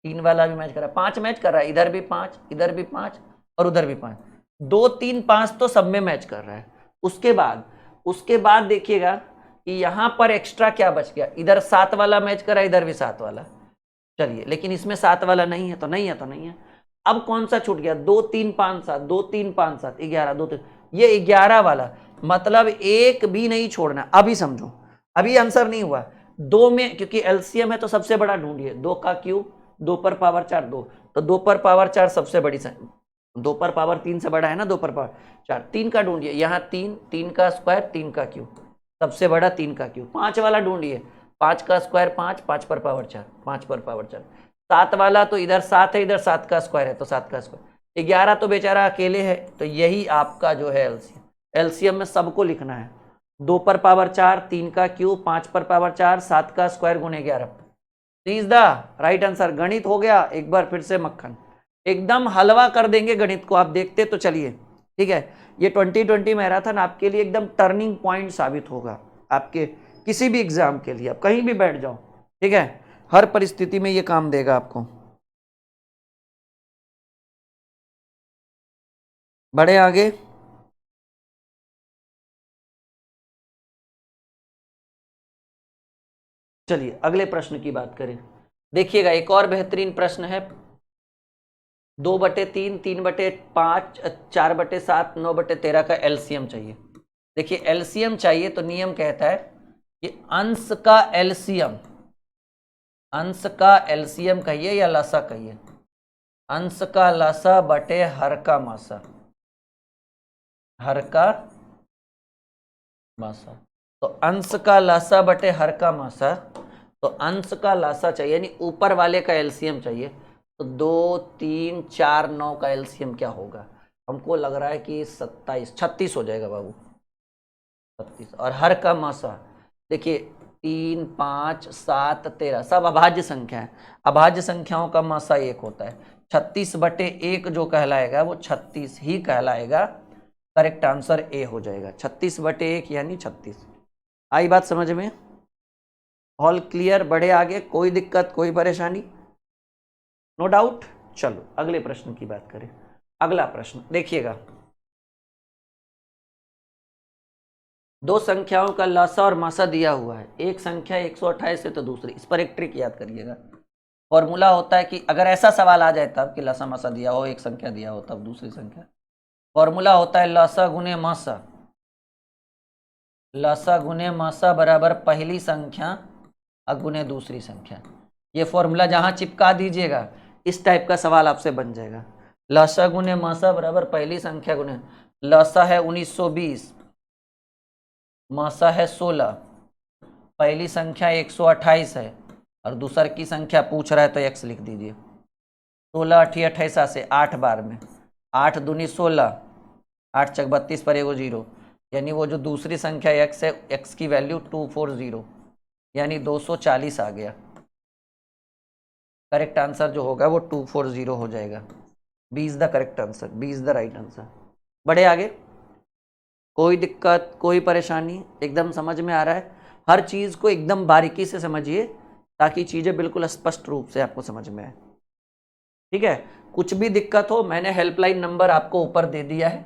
3 वाला भी मैच कर रहा है। 5 मैच कर रहा है, इधर भी 5, इधर भी 5 और उधर भी 5, 2 3 5 तो सब में मैच कर रहा है। उसके बाद देखिएगा कि यहां पर एक्स्ट्रा क्या बच गया, इधर 7 वाला मैच कर रहा है, इधर भी 7 वाला। चलिए, लेकिन इसमें 7 वाला नहीं है तो नहीं है तो नहीं है। अब कौन सा छूट गया, 2 3 5 7, 2 3 5 7, 11, 2 3, ये 11 वाला, मतलब एक भी नहीं छोड़ना। अभी समझो, अभी आंसर नहीं हुआ। 2 में क्योंकि एलसीएम है तो सबसे बड़ा ढूंढिए, 2 का क्यूब, 2 पर पावर 4 2, तो 2 पर पावर 4 सबसे बड़ी संख्या, 2 पर पावर 3 से बड़ा है ना, 2 पर पावर 4, 3 का ढूंढिए, यहाँ 3, 3 का स्क्वायर, 3 का क्यूब, सबसे बड़ा 3 का क्यूब। 5 वाला ढूंढिए, 5 का स्क्वायर 5, 5 पर पावर 4, 5 पर पावर 4। 7 वाला तो इधर 7 है, इधर 7 का स्क्वायर है तो 7 का स्क्वायर। 11 तो बेचारा अकेले है, तो यही आपका जो है एलसीएम। एलसीएम में सबको लिखना है, 2 पर पावर 4, 3 का क्यूब, 5 पर पावर 4, 7 का स्क्वायर गुणे 11। Is the right answer. गणित हो गया एक बार फिर से मक्खन, एकदम हलवा कर देंगे गणित को, आप देखते तो चलिए। ठीक है, ये 2020 मैराथन आपके लिए एकदम टर्निंग पॉइंट साबित होगा, आपके किसी भी एग्जाम के लिए, आप कहीं भी बैठ जाओ, ठीक है, हर परिस्थिति में ये काम देगा आपको। बढ़े आगे। चलिए अगले प्रश्न की बात करें। देखिएगा एक और बेहतरीन प्रश्न है, 2/3, 3/5, 4/7, 9/13 का एलसीएम चाहिए। देखिए एलसीएम चाहिए तो नियम कहता है कि अंश का एलसीएम, अंश का एलसीएम कहिए या लसा कहिए, अंश का लसा बटे हर का मासा, हर का मासा। तो अंश का लसा बटे हर का मासा, तो अंश का लासा चाहिए, यानी ऊपर वाले का एलसीएम चाहिए। तो 2 3 4 9 का एलसीएम क्या होगा, हमको लग रहा है कि 27 36 हो जाएगा बाबू, 36। और हर का मासा देखिए 3 5 7 13 सब अभाज्य संख्या है, अभाज्य संख्याओं का मासा 1 होता है। 36/1 जो कहलाएगा वो 36 ही कहलाएगा, करेक्ट आंसर ए हो जाएगा। 36/1 यानी 36। आई बात समझ में, ऑल क्लियर। बढ़े आगे, कोई दिक्कत कोई परेशानी, नो डाउट। चलो अगले प्रश्न की बात करें। अगला प्रश्न देखिएगा, दो संख्याओं का लसा और मासा दिया हुआ है, एक संख्या 128 है तो दूसरी। इस पर एक ट्रिक याद करिएगा, फॉर्मूला होता है कि अगर ऐसा सवाल आ जाए तब कि लसा मासा दिया हो, एक संख्या दिया हो तब दूसरी संख्या, फॉर्मूला होता है लसा गुने मासा, लसा गुने मासा बराबर पहली संख्या गुने दूसरी संख्या। ये फॉर्मूला जहां चिपका दीजिएगा इस टाइप का सवाल आपसे बन जाएगा। लसा गुने मासा बराबर पहली संख्या गुने, लसा है 1920, मासा है 16, पहली संख्या 128 है और दूसर की संख्या पूछ रहा है तो x लिख दीजिए। 16 8 28 से 8 बार में, 8 दूनी 16, 8 चक 32 पर एगो 0, यानी वो जो दूसरी संख्या x है, x की वैल्यू 240 यानी 240 आ गया। करेक्ट आंसर जो होगा वो 240 हो जाएगा। B is the correct answer, B is the right answer. बढ़े आगे, कोई दिक्कत कोई परेशानी, एकदम समझ में आ रहा है। हर चीज को एकदम बारीकी से समझिए ताकि चीजें बिल्कुल स्पष्ट रूप से आपको समझ में आए। ठीक है, कुछ भी दिक्कत हो मैंने हेल्पलाइन नंबर आपको ऊपर दे दिया है,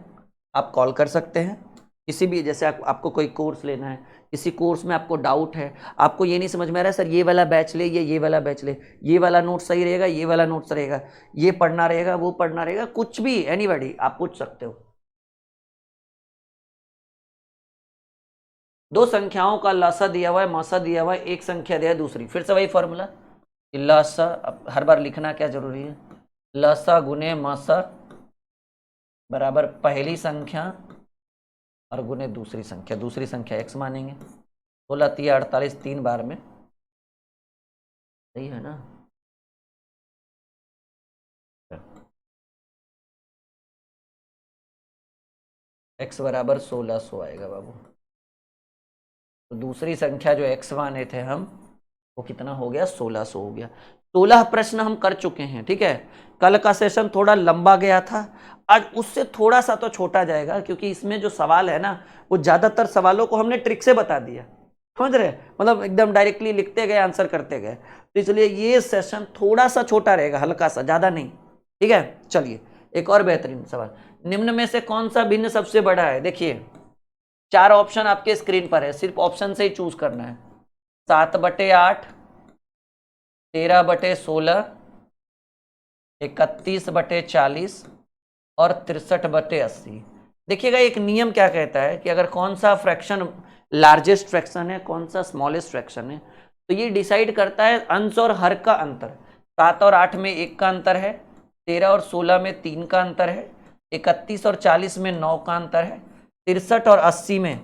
आप कॉल कर सकते हैं। किसी भी जैसे आपको कोई कोर्स लेना है, किसी कोर्स में आपको डाउट है, आपको ये नहीं समझ में आ रहा है सर ये वाला बैच ले, ये वाला बैच ले, ये वाला नोट सही रहेगा, ये वाला नोट रहेगा, ये पढ़ना रहेगा, वो पढ़ना रहेगा, कुछ भी एनीबॉडी आप पूछ सकते हो। दो संख्याओं का लसा दिया हुआ है, मासा दिया हुआ है, एक संख्या दिया है दूसरी, फिर से वही फॉर्मूला, लसा, अब हर बार लिखना क्या जरूरी है, लसा गुने मासा बराबर पहली संख्या और गुने दूसरी संख्या, दूसरी संख्या x मानेंगे। 16 3 48 3 बार में, सही है ना। x बराबर 1600 आएगा बाबू। तो दूसरी संख्या जो x माने थे हम, वो कितना हो गया, 1600 हो गया। 16 प्रश्न हम कर चुके हैं, ठीक है। कल का सेशन थोड़ा लंबा गया था, आज उससे थोड़ा सा तो छोटा जाएगा, क्योंकि इसमें जो सवाल है ना, वो ज्यादातर सवालों को हमने ट्रिक से बता दिया, समझ रहे, मतलब एकदम डायरेक्टली लिखते गए, आंसर करते गए, तो इसलिए ये सेशन थोड़ा सा छोटा रहेगा, हल्का सा, ज्यादा नहीं, ठीक है। चलिए एक और बेहतरीन सवाल, निम्न में से कौन सा भिन्न सबसे बड़ा है। देखिए 4 ऑप्शन आपके स्क्रीन पर है, सिर्फ ऑप्शन से ही चूज करना है। 7/8, 13/16, 31/40 और 63/80। देखिएगा एक नियम क्या कहता है कि अगर कौन सा फ्रैक्शन लार्जेस्ट फ्रैक्शन है, कौन सा स्मॉलेस्ट फ्रैक्शन है, तो ये डिसाइड करता है अंश और हर का अंतर। 7 और 8 में 1 का अंतर है, 13 और 16 में 3 का अंतर है, 31 और 40 में 9 का अंतर है, 63 और 80 में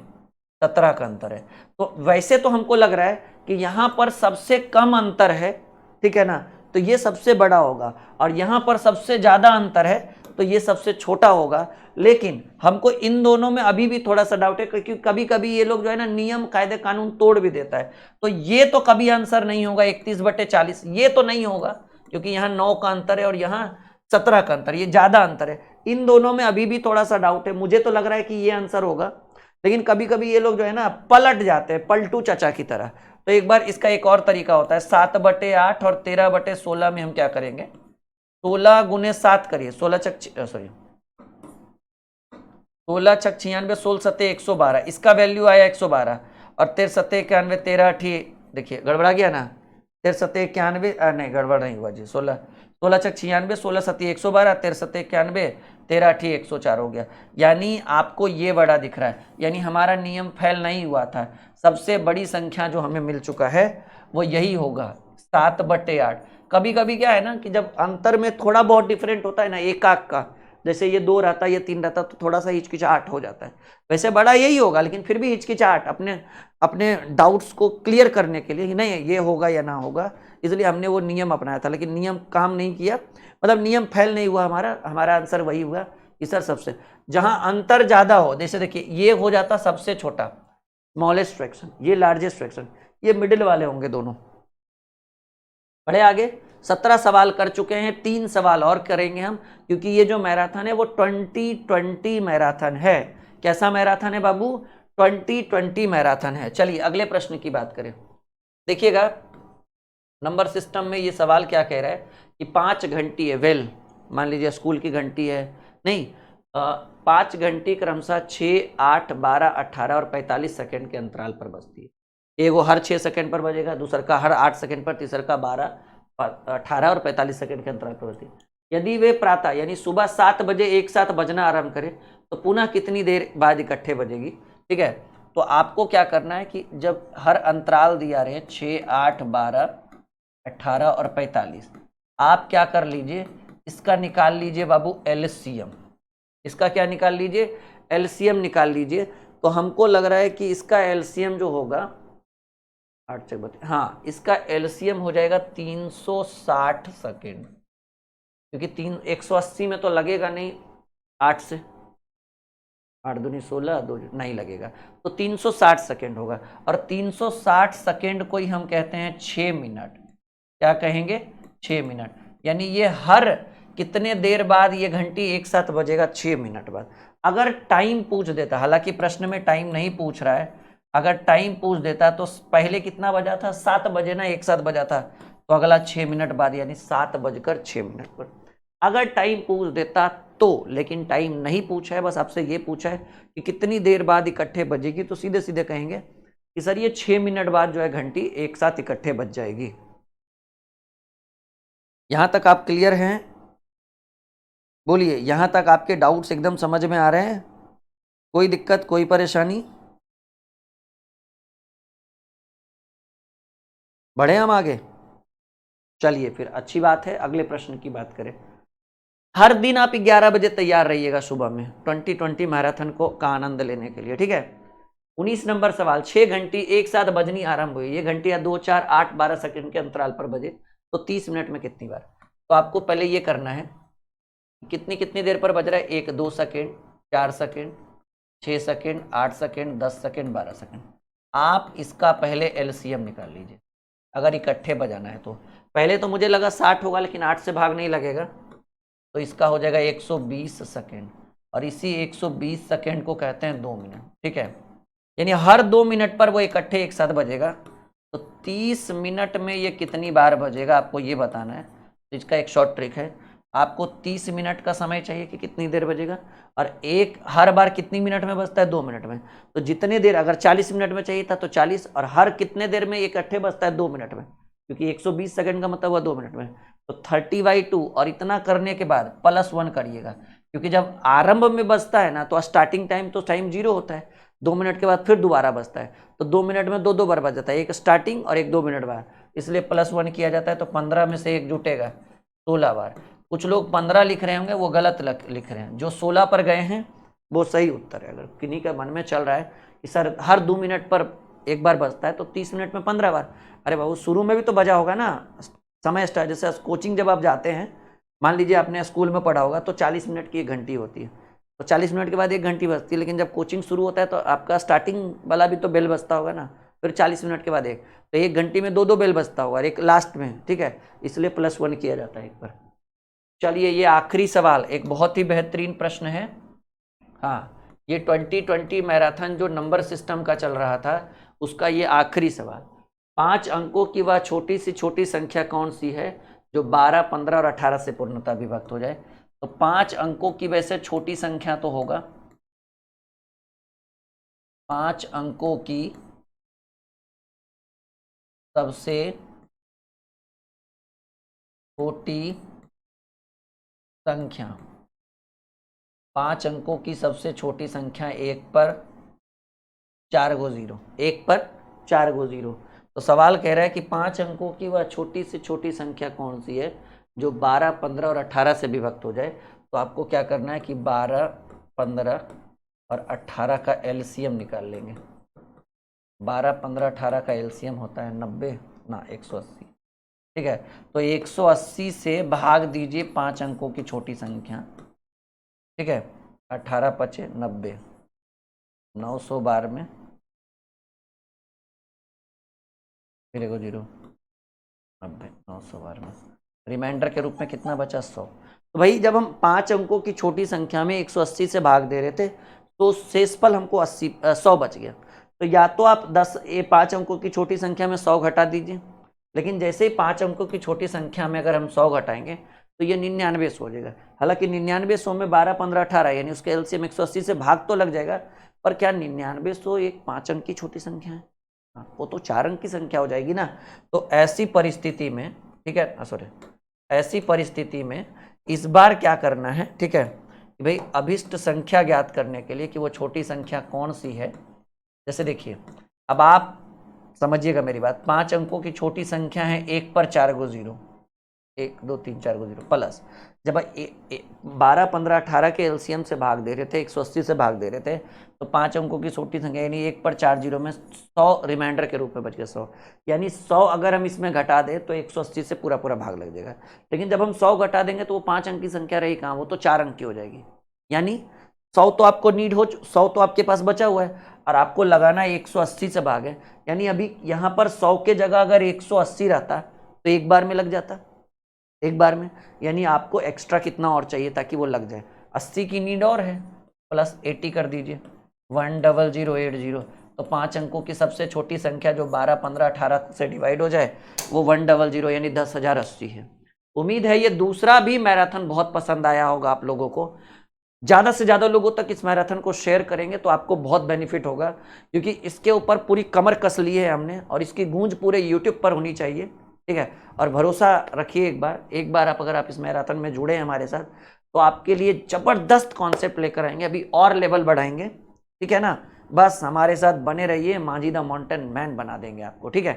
17 का अंतर है। तो वैसे तो हमको लग रहा है कि यहाँ पर सबसे कम अंतर है, ठीक है ना, तो ये सबसे बड़ा होगा, और यहाँ पर सबसे ज्यादा अंतर है तो ये सबसे छोटा होगा। लेकिन हमको इन दोनों में अभी भी थोड़ा सा डाउट है, क्योंकि कभी कभी ये लोग जो है ना नियम कायदे कानून तोड़ भी देता है, तो ये तो कभी आंसर नहीं होगा 31/40, ये तो नहीं होगा, क्योंकि यहाँ 9 का अंतर है और यहाँ 17 का अंतर, ये ज्यादा अंतर है। इन दोनों में अभी भी थोड़ा सा डाउट है, मुझे तो लग रहा है कि ये आंसर होगा, लेकिन कभी कभी ये लोग जो है ना पलट जाते हैं, पलटू चाचा की तरह। तो एक बार इसका एक और तरीका होता है, 7/8 और 13/16 में हम क्या करेंगे, 16 गुने 7 करिए, 16 छक 96, 16 सत्ते 112, इसका वैल्यू आया 112, और 13 सत्ते 91, 13 अठी, देखिए गड़बड़ा गया ना, 13 सत्ते 91, नहीं गड़बड़ नहीं हुआ जी, 16 छक 96, 16 सत्ते 112, 13 सत्ते 91, 13 अठी 104 हो गया। यानी आपको ये बड़ा दिख रहा है, यानी हमारा नियम फेल नहीं हुआ था। सबसे बड़ी संख्या जो हमें मिल चुका है वो यही होगा, 7/8। कभी कभी क्या है ना कि जब अंतर में थोड़ा बहुत डिफरेंट होता है ना, एक आक का, जैसे ये 2 रहता है, ये 3 रहता, तो थोड़ा सा हिचकिचाहट हो जाता है। वैसे बड़ा यही होगा, लेकिन फिर भी हिचकिचाहट अपने अपने डाउट्स को क्लियर करने के लिए, नहीं ये होगा या ना होगा, इसलिए हमने वो नियम अपनाया था, लेकिन नियम काम नहीं किया, मतलब नियम फेल नहीं हुआ हमारा आंसर वही हुआ कि सर सबसे जहां अंतर ज्यादा हो, जैसे देखिए ये हो जाता सबसे छोटा स्मॉलेस्ट फ्रैक्शन, ये लार्जेस्ट फ्रैक्शन, ये मिडिल वाले होंगे दोनों। बढ़े आगे, 17 सवाल कर चुके हैं, 3 सवाल और करेंगे हम, क्योंकि ये जो मैराथन है वो 2020 मैराथन है। कैसा मैराथन है बाबू, 2020 मैराथन है। चलिए अगले प्रश्न की बात करें। देखिएगा नंबर सिस्टम में ये सवाल क्या कह रहा है कि 5 घंटी है, वेल मान लीजिए स्कूल की घंटी है, नहीं 5 घंटी क्रमशः 6, 8, 12, 18 और 45 सेकेंड के अंतराल पर बजती है। एगो हर 6 सेकेंड पर बजेगा, दूसरा का हर 8 सेकेंड पर, तीसरा का 12, 18 और 45 सेकेंड के अंतराल पर बजती है। यदि वे प्रातः यानी सुबह 7 बजे एक साथ बजना आरंभ करें तो पुनः कितनी देर बाद इकट्ठे बजेगी, ठीक है। तो आपको क्या करना है कि जब हर अंतराल दिया रहे 6, 8, 12, 18 और 45, आप क्या कर लीजिए, इसका निकाल लीजिए बाबू एलसीएम। इसका क्या निकाल लीजिए, एलसीएम निकाल लीजिए। तो हमको लग रहा है कि इसका एलसीएम जो होगा 8 से 32, हाँ इसका एलसीएम हो जाएगा 360 सेकेंड, क्योंकि 180 में तो लगेगा नहीं, 8 से 8 दूनी 16, 2 नहीं लगेगा, तो 360 सेकेंड होगा। और 360 सेकेंड को ही हम कहते हैं 6 मिनट। क्या कहेंगे, 6 मिनट। यानी ये हर कितने देर बाद ये घंटी एक साथ बजेगा, 6 मिनट बाद। अगर टाइम पूछ देता, हालांकि प्रश्न में टाइम नहीं पूछ रहा है, अगर टाइम पूछ देता तो पहले कितना बजा था, 7 बजे ना, एक साथ बजा था, तो अगला 6 मिनट बाद यानी 7:06 पर। अगर टाइम पूछ देता तो, लेकिन टाइम नहीं पूछा है, बस आपसे ये पूछा है कि कितनी देर बाद इकट्ठे बजेगी, तो सीधे सीधे कहेंगे कि सर ये 6 मिनट बाद जो है घंटी एक साथ इकट्ठे बज जाएगी। यहां तक आप क्लियर हैं, बोलिए, यहां तक आपके डाउट्स एकदम समझ में आ रहे हैं, कोई दिक्कत कोई परेशानी? बढ़े हम आगे, चलिए फिर अच्छी बात है, अगले प्रश्न की बात करें। हर दिन आप 11 बजे तैयार रहिएगा सुबह में 2020 मैराथन को का आनंद लेने के लिए, ठीक है। 19 नंबर सवाल, 6 घंटी एक साथ बजनी आरंभ हुई, ये घंटियां 2, 4, 8, 12 सेकंड के अंतराल पर बजे, तो 30 मिनट में कितनी बार। तो आपको पहले ये करना है कितनी कितनी देर पर बज रहा है, 1, 2 second, 4 second, 6 second, 8 second, 10 second, 12 second. आप इसका पहले एलसीएम निकाल लीजिए अगर इकट्ठे बजाना है तो। पहले तो मुझे लगा 60 होगा, लेकिन 8 से भाग नहीं लगेगा, तो इसका हो जाएगा 120 सेकेंड, और इसी 120 सेकेंड को कहते हैं 2 मिनट। ठीक है, यानी हर 2 मिनट पर वो इकट्ठे एक साथ बजेगा। तो 30 मिनट में ये कितनी बार बजेगा आपको ये बताना है। तो इसका एक शॉर्ट ट्रिक है, आपको 30 मिनट का समय चाहिए कि कितनी देर बजेगा, और एक हर बार कितनी मिनट में बजता है, 2 मिनट में। तो जितने देर, अगर 40 मिनट में चाहिए था तो 40, और हर कितने देर में इकट्ठे बजता है, 2 मिनट में, क्योंकि 120 सेकंड का मतलब हुआ 2 मिनट में। तो 30/2, और इतना करने के बाद +1 करिएगा, क्योंकि जब आरंभ में बजता है ना तो स्टार्टिंग टाइम तो टाइम 0 होता है, 2 मिनट के बाद फिर दोबारा बजता है, तो 2 मिनट में 2 बार बज जाता है, एक स्टार्टिंग और एक 2 मिनट बाद, इसलिए +1 किया जाता है। तो 15 में से एक जुटेगा 16 बार। कुछ लोग 15 लिख रहे होंगे, वो गलत लिख रहे हैं, जो 16 पर गए हैं वो सही उत्तर है। अगर किन्हीं का मन में चल रहा है कि सर हर 2 मिनट पर एक बार बजता है तो 30 मिनट में 15 बार, अरे बाबू शुरू में भी तो बजा होगा ना, समय स्टार्ट, जैसे कोचिंग जब आप जाते हैं, मान लीजिए आपने स्कूल में पढ़ा होगा तो 40 मिनट की एक घंटी होती है, तो 40 मिनट के बाद एक घंटी बजती है, लेकिन जब कोचिंग शुरू होता है तो आपका स्टार्टिंग वाला भी तो बेल बजता होगा ना, फिर 40 मिनट के बाद एक, तो एक घंटी में 2 बेल बजता होगा, एक लास्ट में। ठीक है, इसलिए +1 किया जाता है एक बार। चलिए, ये आखिरी सवाल एक बहुत ही बेहतरीन प्रश्न है। हाँ, ये 2020 मैराथन जो नंबर सिस्टम का चल रहा था उसका ये आखिरी सवाल। 5 अंकों की वह छोटी से छोटी संख्या कौन सी है जो 12, 15 और 18 से पूर्णतः विभक्त हो जाए। तो 5 अंकों की वैसे छोटी संख्या तो होगा, 5 अंकों की सबसे छोटी संख्या, 5 अंकों की सबसे छोटी संख्या 1 पर 4 गो 0, 1 पर 4 गो 0। तो सवाल कह रहा है कि 5 अंकों की वह छोटी से छोटी संख्या कौन सी है जो 12, 15 और 18 से विभक्त हो जाए। तो आपको क्या करना है कि 12, 15 और 18 का एलसीएम निकाल लेंगे। 12, 15, 18 का एलसीएम होता है 90 ना 180। ठीक है, तो 180 से भाग दीजिए 5 अंकों की छोटी संख्या। ठीक है, 18 × 5 = 90, 900 बार में फिर एगो 0, 90, 900 बार में रिमाइंडर के रूप में कितना बचा, 100। तो भाई जब हम 5 अंकों की छोटी संख्या में 180 से भाग दे रहे थे तो शेषफल हमको 100 बच गया। तो या तो आप 5 अंकों की छोटी संख्या में 100 घटा दीजिए, लेकिन जैसे ही 5 अंकों की छोटी संख्या में अगर हम 100 घटाएंगे तो ये 99 हो जाएगा। हालांकि 99 में 12, 15, 18 यानी उसके एलसीएम 180 से भाग तो लग जाएगा, पर क्या 99 एक 5 अंक की छोटी संख्या है? वो तो 4 अंक की संख्या हो जाएगी ना। तो ऐसी परिस्थिति में, ठीक है, सॉरी, ऐसी परिस्थिति में इस बार क्या करना है, ठीक है, कि भाई अभिष्ट संख्या ज्ञात करने के लिए कि वो छोटी संख्या कौन सी है। जैसे देखिए, अब आप समझिएगा मेरी बात, 5 अंकों की छोटी संख्या है 1 पर 4 गो 0, 1, 2, 3, 4 गो 0 प्लस, जब 12, 15, 18 के एलसीएम से भाग दे रहे थे, 180 से भाग दे रहे थे, तो 5 अंकों की छोटी संख्या यानी 1 पर 4 0 में 100 रिमाइंडर के रूप में बच गया 100, यानी 100 अगर हम इसमें घटा दें तो 180 से पूरा भाग लग जाएगा। लेकिन जब हम 100 घटा देंगे तो वो 5 अंक की संख्या रही कहाँ, वो तो 4 अंक की हो जाएगी। यानी 100 तो आपको 100 तो आपके पास बचा हुआ है और आपको लगाना है 180 से भाग है, यानी अभी यहाँ पर 100 के जगह अगर 180 रहता तो एक बार में लग जाता, एक बार में, यानी आपको एक्स्ट्रा कितना और चाहिए ताकि वो लग जाए। 80 की नीड और है, प्लस 80 कर दीजिए, 10080। तो 5 अंकों की सबसे छोटी संख्या जो 12, 15, 18 से डिवाइड हो जाए वो 100 यानी 10,080 है। उम्मीद है ये दूसरा भी मैराथन बहुत पसंद आया होगा आप लोगों को। ज़्यादा से ज़्यादा लोगों तक इस मैराथन को शेयर करेंगे तो आपको बहुत बेनिफिट होगा, क्योंकि इसके ऊपर पूरी कमर कस ली है हमने और इसकी गूंज पूरे यूट्यूब पर होनी चाहिए। ठीक है, और भरोसा रखिए, एक बार अगर आप इस मैराथन में जुड़े हैं हमारे साथ तो आपके लिए जबरदस्त कॉन्सेप्ट लेकर आएंगे, अभी और लेवल बढ़ाएंगे। ठीक है ना, बस हमारे साथ बने रहिए, मांझी द माउंटेन मैन बना देंगे आपको। ठीक है,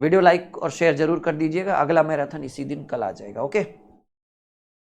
वीडियो लाइक और शेयर जरूर कर दीजिएगा। अगला मैराथन इसी दिन कल आ जाएगा। ओके।